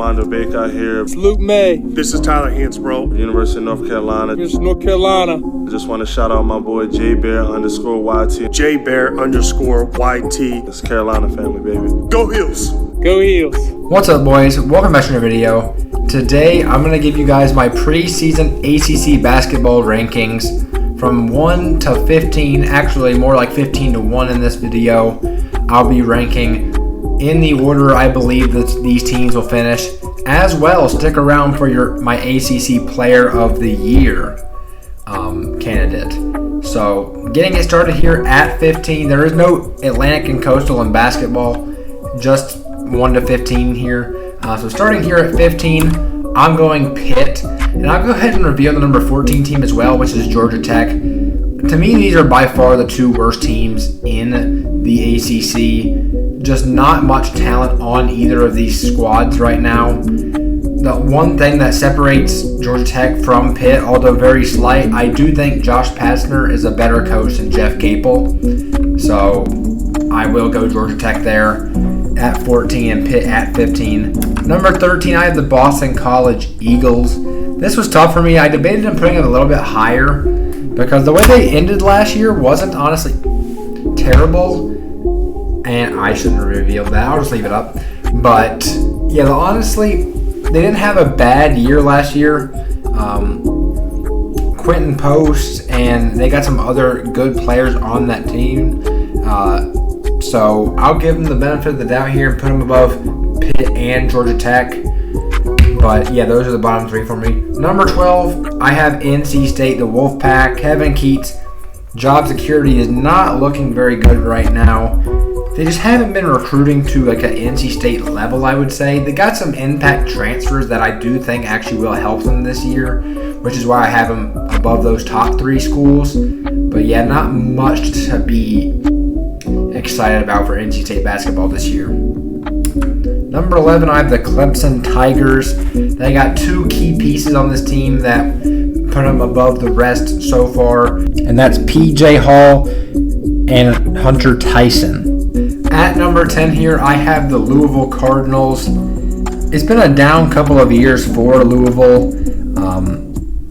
Armando Baker here. It's Luke May. This is Tyler Hansbrough. University of North Carolina. Here's North Carolina. I just want to shout out my boy JBear_YT. JBear_YT. It's Carolina family, baby. Go Heels. Go Heels. What's up, boys? Welcome back to another video. Today, I'm going to give you guys my preseason ACC basketball rankings from 1 to 15. Actually, more like 15 to 1 in this video. I'll be ranking in the order I believe that these teams will finish. As well, stick around for my ACC Player of the Year candidate. So, getting it started here at 15. There is no Atlantic and Coastal in basketball. Just 1 to 15 here. So starting here at 15, I'm going Pitt. And I'll go ahead and reveal the number 14 team as well, which is Georgia Tech. To me, these are by far the two worst teams in the ACC. Just not much talent on either of these squads right now. The one thing that separates Georgia Tech from Pitt, although very slight, I do think Josh Pastner is a better coach than Jeff Capel. So I will go Georgia Tech there at 14 and Pitt at 15. Number 13, I have the Boston College Eagles. This was tough for me. I debated on putting it a little bit higher because the way they ended last year wasn't honestly terrible. And I shouldn't have revealed that. I'll just leave it up. But, yeah, honestly, they didn't have a bad year last year. Quentin Post, and they got some other good players on that team. So I'll give them the benefit of the doubt here and put them above Pitt and Georgia Tech. But, yeah, those are the bottom three for me. Number 12, I have NC State, the Wolfpack. Kevin Keats, job security is not looking very good right now. They just haven't been recruiting to like an NC State level, I would say. They got some impact transfers that I do think actually will help them this year, which is why I have them above those top three schools. But yeah, not much to be excited about for NC State basketball this year. Number 11, I have the Clemson Tigers. They got two key pieces on this team that put them above the rest so far, and that's PJ Hall and Hunter Tyson. At number 10 here, I have the Louisville Cardinals. It's been a down couple of years for Louisville.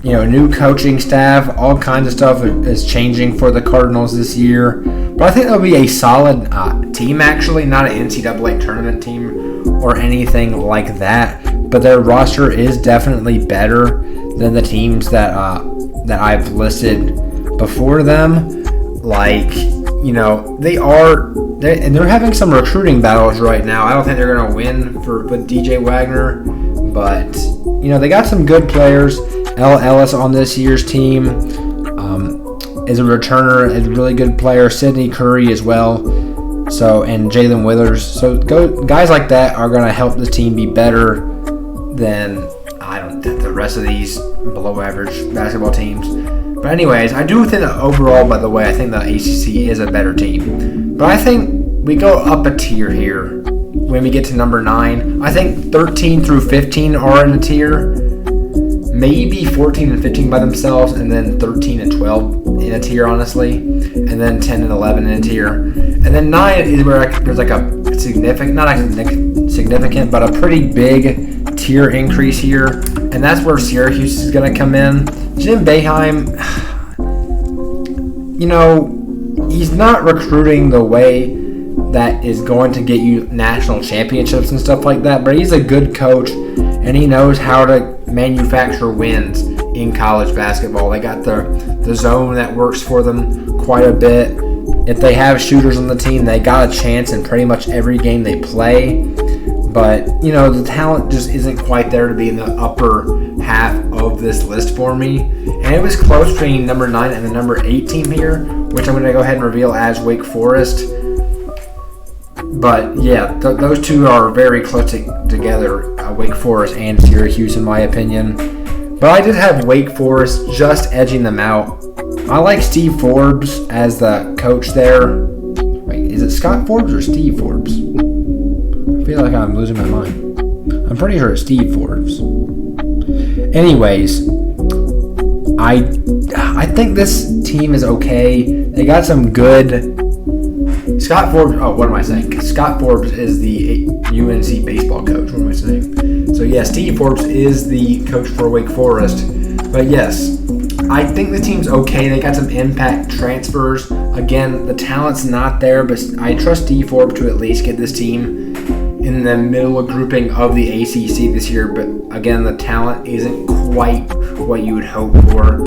New coaching staff, all kinds of stuff is changing for the Cardinals this year. But I think they'll be a solid team, actually, not an NCAA tournament team or anything like that. But their roster is definitely better than the teams that I've listed before them. They're having some recruiting battles right now. I don't think they're going to win with DJ Wagner, but they got some good players. L. Ellis on this year's team is a returner, is a really good player. Sidney Curry as well. And Jalen Withers. So guys like that are going to help the team be better than the rest of these below average basketball teams. But anyways, I do think that overall, by the way, I think the ACC is a better team. But I think we go up a tier here when we get to number 9. I think 13 through 15 are in a tier. Maybe 14 and 15 by themselves, and then 13 and 12 in a tier, honestly. And then 10 and 11 in a tier. And then 9 is where there's like a significant, but a pretty big tier increase here. And that's where Syracuse is going to come in. Jim Boeheim, he's not recruiting the way that is going to get you national championships and stuff like that, but he's a good coach, and he knows how to manufacture wins in college basketball. They got the zone that works for them quite a bit. If they have shooters on the team, they got a chance in pretty much every game they play. But, the talent just isn't quite there to be in the upper half of this list for me. And it was close between number 9 and the number 8 team here, which I'm going to go ahead and reveal as Wake Forest. But, yeah, those two are very close together, Wake Forest and Syracuse, in my opinion. But I did have Wake Forest just edging them out. I like Steve Forbes as the coach there. Wait, is it Scott Forbes or Steve Forbes? I feel like I'm losing my mind. I'm pretty sure it's Steve Forbes. Anyways, I think this team is okay. They got some good Scott Forbes. Oh, what am I saying? Scott Forbes is the UNC baseball coach. What am I saying? So yes, Steve Forbes is the coach for Wake Forest. But yes, I think the team's okay. They got some impact transfers. Again, the talent's not there, but I trust Steve Forbes to at least get this team in the middle grouping of the ACC this year. But again, the talent isn't quite what you would hope for.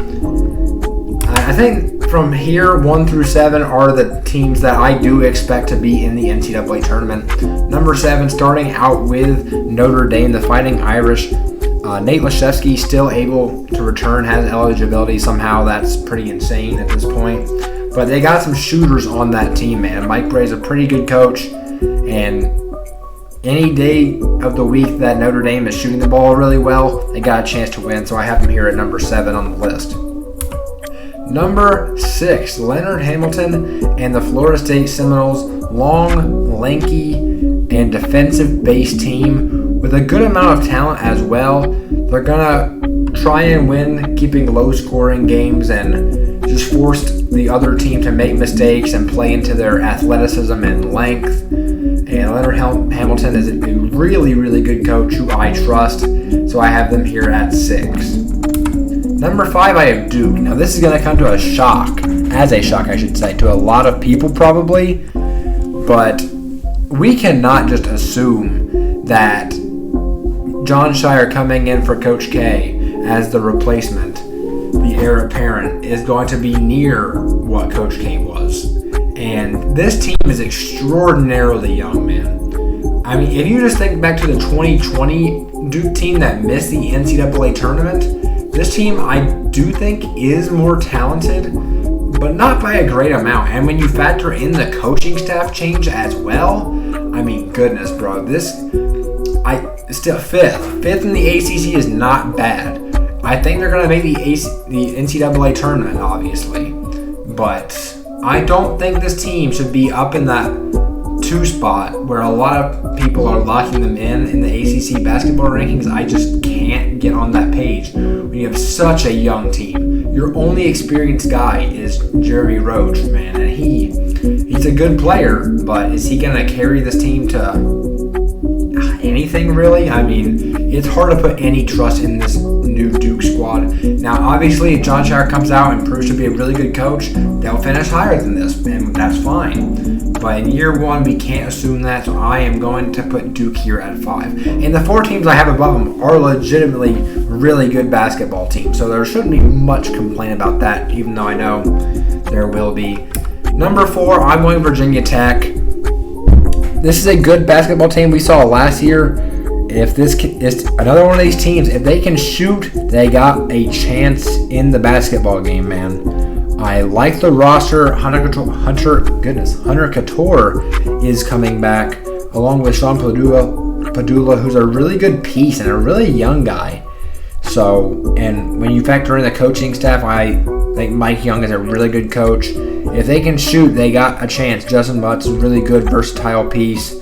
I think from here, 1 through 7 are the teams that I do expect to be in the NCAA tournament. Number 7, starting out with Notre Dame, the Fighting Irish. Nate Laszewski still able to return, has eligibility somehow. That's pretty insane at this point. But they got some shooters on that team, man. Mike Bray's a pretty good coach, and any day of the week that Notre Dame is shooting the ball really well, they got a chance to win. So I have them here at number 7 on the list. Number 6, Leonard Hamilton and the Florida State Seminoles. Long, lanky, and defensive-based team with a good amount of talent as well. They're going to try and win, keeping low-scoring games and just force the other team to make mistakes and play into their athleticism and length. And Leonard Hamilton is a really, really good coach who I trust, so I have them here at 6. Number 5, I have Duke. Now, this is going to come to a shock to a lot of people probably, but we cannot just assume that John Shire coming in for Coach K as the replacement, the heir apparent, is going to be near what Coach K was. And this team is extraordinarily young, man. I mean, if you just think back to the 2020 Duke team that missed the NCAA tournament, this team, I do think, is more talented, but not by a great amount. And when you factor in the coaching staff change as well, I mean, goodness, bro. Still fifth in the ACC is not bad. I think they're going to make the NCAA tournament, obviously. But I don't think this team should be up in that 2 spot where a lot of people are locking them in the ACC basketball rankings. I just can't get on that page when you have such a young team. Your only experienced guy is Jeremy Roach, man, and he's a good player, but is he going to carry this team to anything really? I mean, it's hard to put any trust in this new Duke squad. Now, obviously, if John Shire comes out and proves to be a really good coach, they'll finish higher than this, and that's fine. But in year 1, we can't assume that, so I am going to put Duke here at 5. And the 4 teams I have above them are legitimately really good basketball teams, so there shouldn't be much complaint about that, even though I know there will be. Number 4, I'm going Virginia Tech. This is a good basketball team we saw last year. If this is another one of these teams, if they can shoot, they got a chance in the basketball game, man. I like the roster. Hunter Couture is coming back, along with Sean Padula, who's a really good piece and a really young guy. So, and when you factor in the coaching staff, I think Mike Young is a really good coach. If they can shoot, they got a chance. Justin Butt's a really good, versatile piece.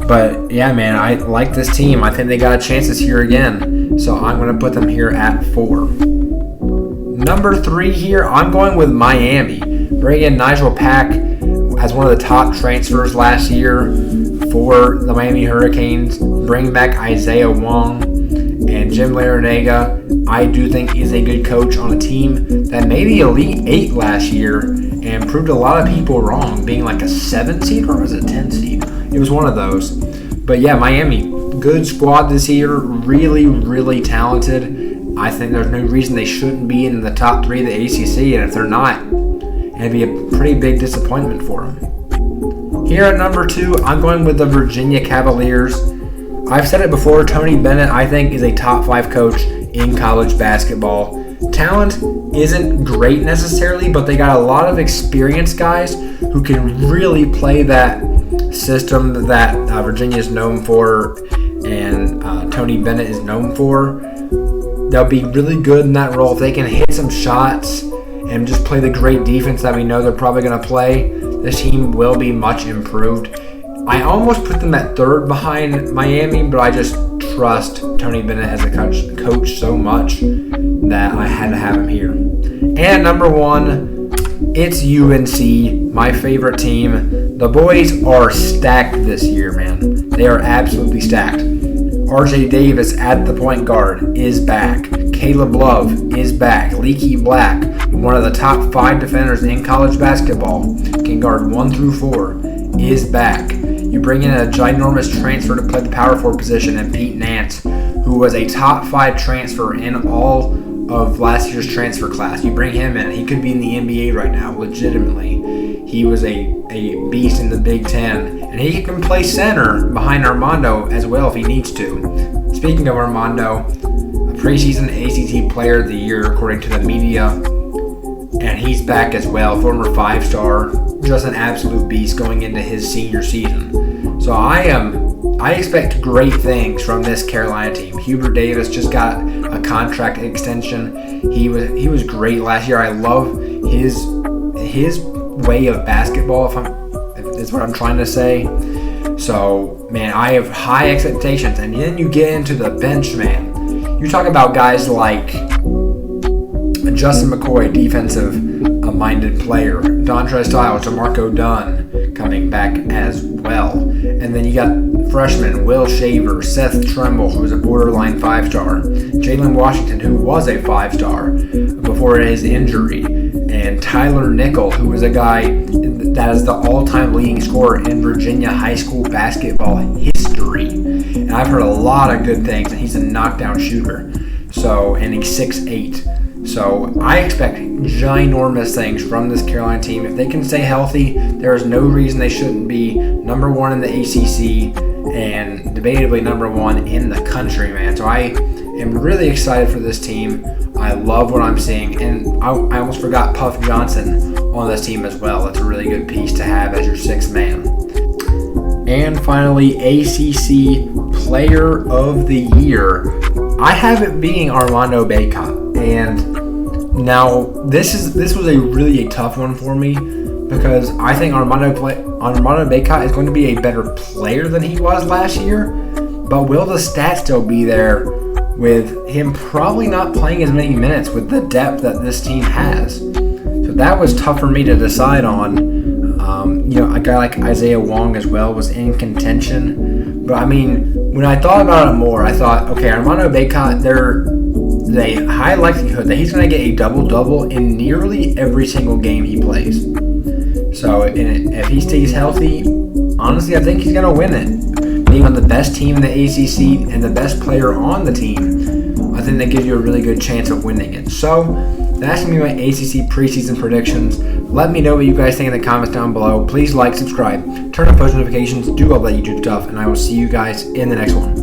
But, yeah, man, I like this team. I think they got a chance this year again. So I'm going to put them here at 4. Number 3 here, I'm going with Miami. Bring in Nigel Pack as one of the top transfers last year for the Miami Hurricanes. Bring back Isaiah Wong. And Jim Larinaga, I do think, is a good coach on a team that made the Elite 8 last year and proved a lot of people wrong, being like a 7 seed or was it a 10 seed? It was one of those. But yeah, Miami, good squad this year, really, really talented. I think there's no reason they shouldn't be in the top 3 of the ACC, and if they're not, it'd be a pretty big disappointment for them. Here at number 2, I'm going with the Virginia Cavaliers. I've said it before, Tony Bennett, I think, is a top 5 coach in college basketball. Talent isn't great necessarily, but they got a lot of experienced guys who can really play that system that Virginia is known for and Tony Bennett is known for. They'll be really good in that role. If they can hit some shots and just play the great defense that we know they're probably going to play, this team will be much improved. I almost put them at 3rd behind Miami, but I just trust Tony Bennett as a coach so much that I had to have him here. And number 1, It's UNC, my favorite team. The boys are stacked this year, man. They are absolutely stacked. RJ Davis at the point guard is back. Caleb Love is back. Leaky Black, one of the top 5 defenders in college basketball, can guard 1 through 4, is back. You bring in a ginormous transfer to play the power forward position in Pete Nance, who was a top 5 transfer in all of last year's transfer class. You bring him in. He could be in the NBA right now, legitimately. He was a beast in the Big Ten. And he can play center behind Armando as well if he needs to. Speaking of Armando, a preseason ACC Player of the Year according to the media. And he's back as well, former 5-star. Just an absolute beast going into his senior season. So I expect great things from this Carolina team. Hubert Davis just got a contract extension. He was great last year. I love his way of basketball, if that's what I'm trying to say. So, man, I have high expectations. And then you get into the bench, man. You talk about guys like Justin McCoy, defensive-minded player. Dontre Styles, DeMarco Dunn coming back as well. And then you got freshmen Will Shaver, Seth Tremble, who was a borderline 5-star. Jalen Washington, who was a 5-star before his injury. And Tyler Nickel, who was a guy that is the all-time leading scorer in Virginia high school basketball history. And I've heard a lot of good things, and he's a knockdown shooter. And he's 6'8". So I expect ginormous things from this Carolina team. If they can stay healthy, there is no reason they shouldn't be number 1 in the ACC and debatably number 1 in the country, man. So I am really excited for this team. I love what I'm seeing. And I almost forgot Puff Johnson on this team as well. That's a really good piece to have as your 6th man. And finally, ACC Player of the Year. I have it being Armando Bacot. And now this was a tough one for me because I think Armando Bacot is going to be a better player than he was last year. But will the stats still be there with him probably not playing as many minutes with the depth that this team has? So that was tough for me to decide on. A guy like Isaiah Wong as well was in contention. But I mean, when I thought about it more, I thought, okay, Armando Bacot, there's a high likelihood that he's going to get a double-double in nearly every single game he plays. So if he stays healthy, honestly, I think he's going to win it. Being on the best team in the ACC and the best player on the team, I think that gives you a really good chance of winning it. So that's going to be my ACC preseason predictions. Let me know what you guys think in the comments down below. Please like, subscribe, turn on post notifications, do all that YouTube stuff, and I will see you guys in the next one.